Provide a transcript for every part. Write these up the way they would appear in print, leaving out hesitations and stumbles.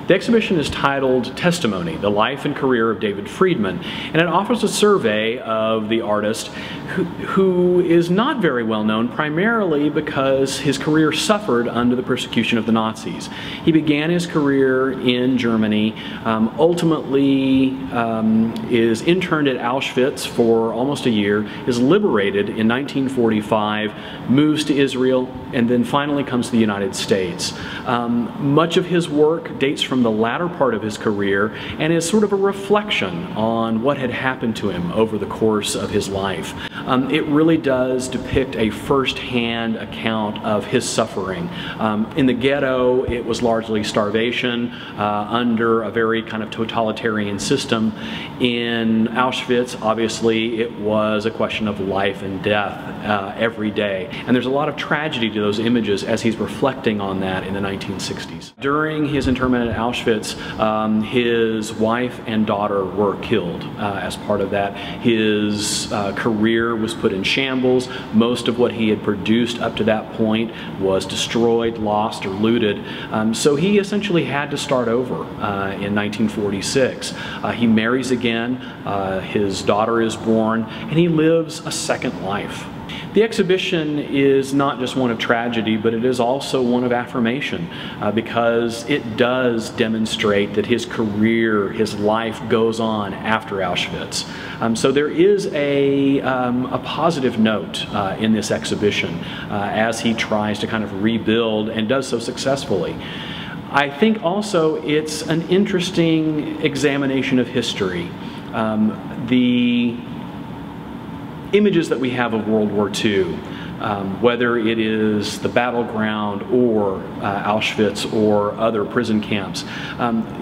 The exhibition is titled Testimony, The Life and Career of David Friedman, and it offers a survey of the artist who is not very well known, primarily because his career suffered under the persecution of the Nazis. He began his career in Germany, ultimately is interned at Auschwitz for almost a year, is liberated in 1945, moves to Israel, and then finally comes to the United States. Much of his work dates from the latter part of his career and is sort of a reflection on what had happened to him over the course of his life. It really does depict a first-hand account of his suffering. In the ghetto, it was largely starvation under a very kind of totalitarian system. In Auschwitz, obviously, it was a question of life and death every day. And there's a lot of tragedy to those images as he's reflecting on that in the 1960s. During his internment at Auschwitz, his wife and daughter were killed as part of that. His career was put in shambles. Most of what he had produced up to that point was destroyed, lost, or looted. So he essentially had to start over in 1946. He marries again, his daughter is born, and he lives a second life. The exhibition is not just one of tragedy, but it is also one of affirmation because it does demonstrate that his career, his life goes on after Auschwitz. So there is a positive note in this exhibition as he tries to kind of rebuild and does so successfully. I think also it's an interesting examination of history. The images that we have of World War II, whether it is the battleground or Auschwitz or other prison camps,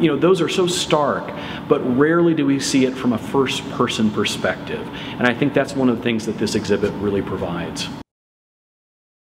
you know, those are so stark, but rarely do we see it from a first-person perspective. And I think that's one of the things that this exhibit really provides.